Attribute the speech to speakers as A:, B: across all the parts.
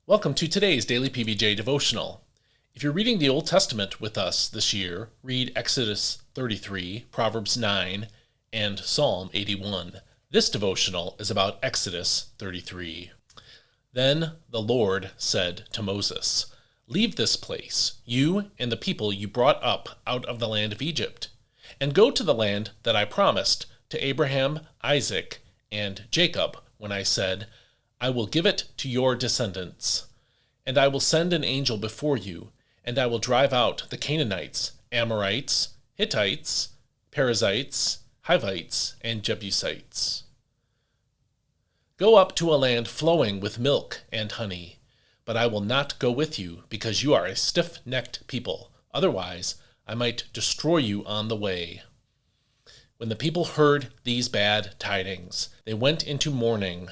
A: Welcome to today's Daily PVJ Devotional. If you're reading the Old Testament with us this year, read Exodus 33, Proverbs 9, and Psalm 81. This devotional is about Exodus 33. Then the Lord said to Moses, "Leave this place, you and the people you brought up out of the land of Egypt, and go to the land that I promised to Abraham, Isaac, and Jacob when I said, I will give it to your descendants. And I will send an angel before you, and I will drive out the Canaanites, Amorites, Hittites, Perizzites, Hivites, and Jebusites. Go up to a land flowing with milk and honey. But I will not go with you, because you are a stiff-necked people. Otherwise, I might destroy you on the way." When the people heard these bad tidings, they went into mourning,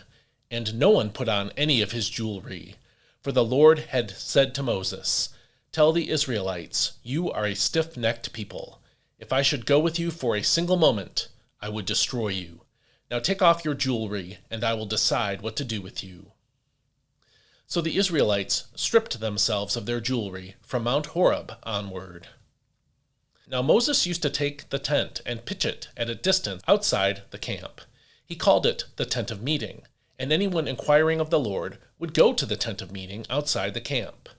A: and no one put on any of his jewelry. For the Lord had said to Moses, "Tell the Israelites, you are a stiff-necked people. If I should go with you for a single moment, I would destroy you. Now take off your jewelry, and I will decide what to do with you." So the Israelites stripped themselves of their jewelry from Mount Horeb onward. Now Moses used to take the tent and pitch it at a distance outside the camp. He called it the tent of meeting, and anyone inquiring of the Lord would go to the tent of meeting outside the camp.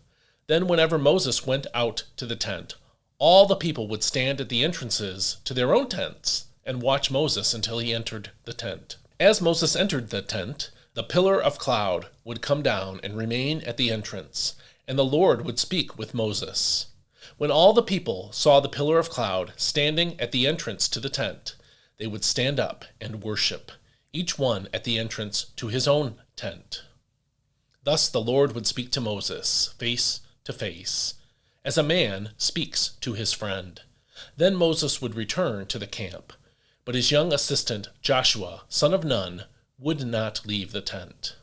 A: Then whenever Moses went out to the tent, all the people would stand at the entrances to their own tents and watch Moses until he entered the tent. As Moses entered the tent, the pillar of cloud would come down and remain at the entrance, and the Lord would speak with Moses. When all the people saw the pillar of cloud standing at the entrance to the tent, they would stand up and worship, each one at the entrance to his own tent. Thus the Lord would speak to Moses, face to face, as a man speaks to his friend. Then Moses would return to the camp, but his young assistant Joshua, son of Nun, would not leave the tent.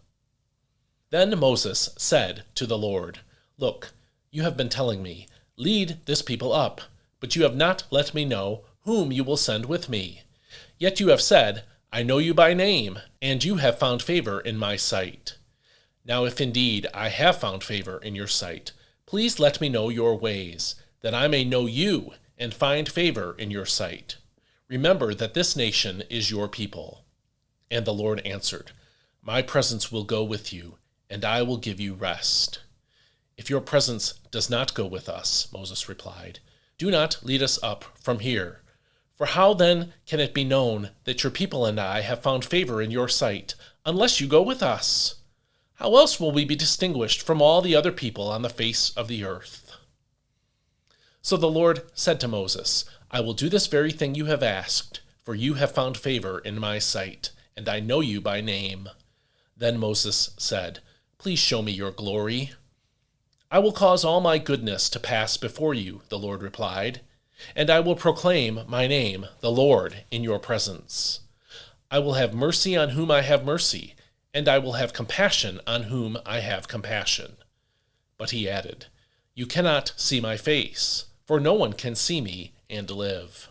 A: Then Moses said to the Lord, "Look, you have been telling me, 'Lead this people up,' but you have not let me know whom you will send with me. Yet you have said, 'I know you by name, and you have found favor in my sight.' Now if indeed I have found favor in your sight, please let me know your ways, that I may know you and find favor in your sight. Remember that this nation is your people." And the Lord answered, "My presence will go with you, and I will give you rest." "If your presence does not go with us," Moses replied, "do not lead us up from here. For how then can it be known that your people and I have found favor in your sight, unless you go with us? How else will we be distinguished from all the other people on the face of the earth?" So the Lord said to Moses, "I will do this very thing you have asked, for you have found favor in my sight, and I know you by name." Then Moses said, "Please show me your glory." "I will cause all my goodness to pass before you," the Lord replied, "and I will proclaim my name, the Lord, in your presence. I will have mercy on whom I have mercy, and I will have compassion on whom I have compassion." But he added, "You cannot see my face, for no one can see me and live."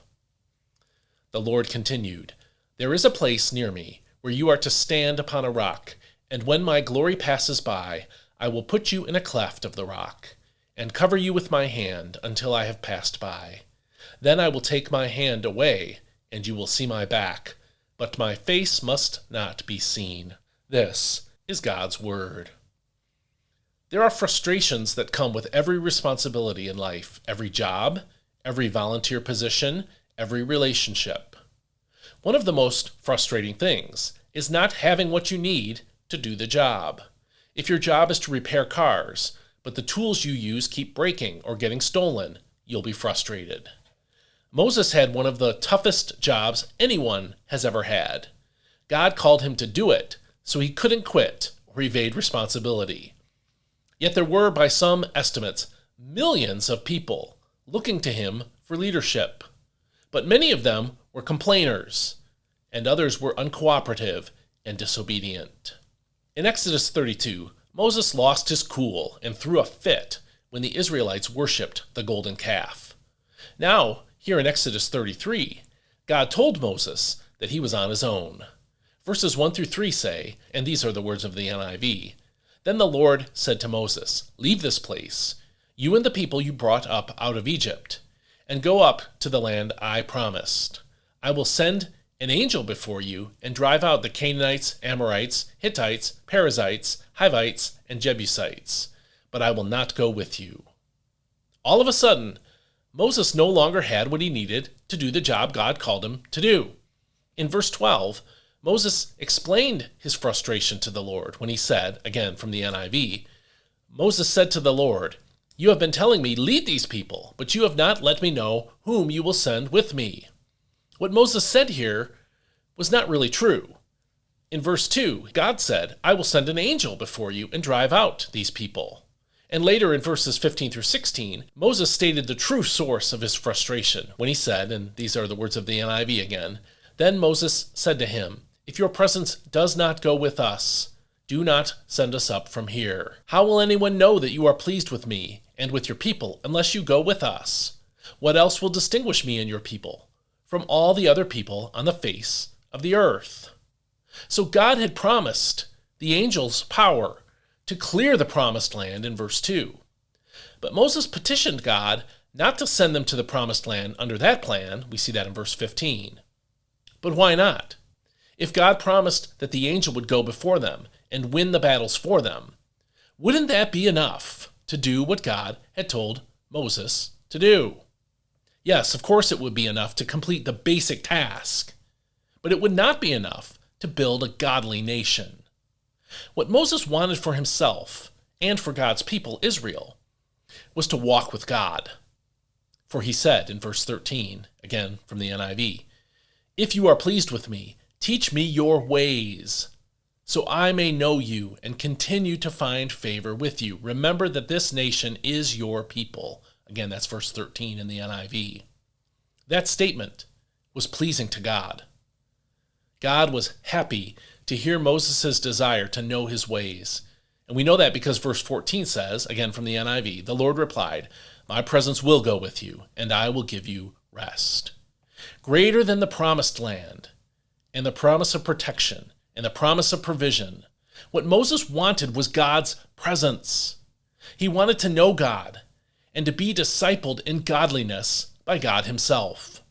A: The Lord continued, "There is a place near me where you are to stand upon a rock, and when my glory passes by, I will put you in a cleft of the rock, and cover you with my hand until I have passed by. Then I will take my hand away, and you will see my back, but my face must not be seen." This is God's word. There are frustrations that come with every responsibility in life, every job, every volunteer position, every relationship. One of the most frustrating things is not having what you need to do the job. If your job is to repair cars, but the tools you use keep breaking or getting stolen, you'll be frustrated. Moses had one of the toughest jobs anyone has ever had. God called him to do it, so he couldn't quit or evade responsibility. Yet there were, by some estimates, millions of people looking to him for leadership. But many of them were complainers, and others were uncooperative and disobedient. In Exodus 32, Moses lost his cool and threw a fit when the Israelites worshipped the golden calf. Now, here in Exodus 33, God told Moses that he was on his own. Verses 1 through 3 say, and these are the words of the NIV, Then the Lord said to Moses, "Leave this place, you and the people you brought up out of Egypt, and go up to the land I promised. I will send an angel before you and drive out the Canaanites, Amorites, Hittites, Perizzites, Hivites, and Jebusites, but I will not go with you." All of a sudden, Moses no longer had what he needed to do the job God called him to do. In verse 12, Moses explained his frustration to the Lord when he said, again from the NIV, Moses said to the Lord, "You have been telling me, lead these people, but you have not let me know whom you will send with me." What Moses said here was not really true. In verse 2, God said, "I will send an angel before you and drive out these people." And later in verses 15 through 16, Moses stated the true source of his frustration when he said, and these are the words of the NIV again, "Then Moses said to him, 'If your presence does not go with us, do not send us up from here. How will anyone know that you are pleased with me and with your people unless you go with us? What else will distinguish me and your people from all the other people on the face of the earth?'" So God had promised the angels power to clear the promised land in verse 2. But Moses petitioned God not to send them to the promised land under that plan. We see that in verse 15. But why not? If God promised that the angel would go before them and win the battles for them, wouldn't that be enough to do what God had told Moses to do? Yes, of course it would be enough to complete the basic task, but it would not be enough to build a godly nation. What Moses wanted for himself and for God's people, Israel, was to walk with God. For he said in verse 13, again from the NIV, "If you are pleased with me, teach me your ways, so I may know you and continue to find favor with you. Remember that this nation is your people." Again, that's verse 13 in the NIV. That statement was pleasing to God. God was happy to hear Moses' desire to know his ways. And we know that because verse 14 says, again from the NIV, "The Lord replied, 'My presence will go with you, and I will give you rest.'" Greater than the promised land, and the promise of protection, and the promise of provision, what Moses wanted was God's presence. He wanted to know God and to be discipled in godliness by God himself.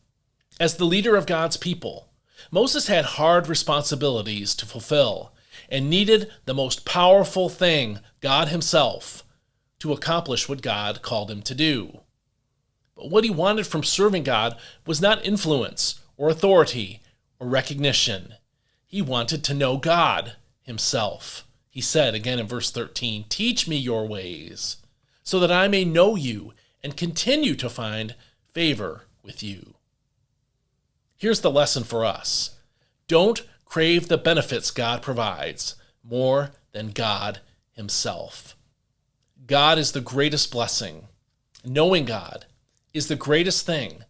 A: As the leader of God's people, Moses had hard responsibilities to fulfill and needed the most powerful thing, God himself, to accomplish what God called him to do. But what he wanted from serving God was not influence or authority or recognition. He wanted to know God himself. He said again in verse 13, "Teach me your ways, so that I may know you and continue to find favor with you." Here's the lesson for us. Don't crave the benefits God provides more than God himself. God is the greatest blessing. Knowing God is the greatest thing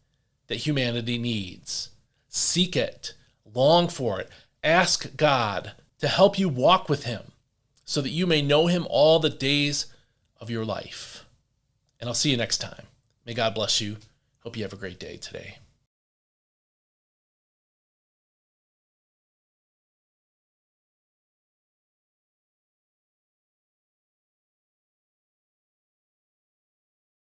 A: that humanity needs. Seek it, long for it, ask God to help you walk with him so that you may know him all the days of your life. And I'll see you next time. May God bless you. Hope you have a great day today.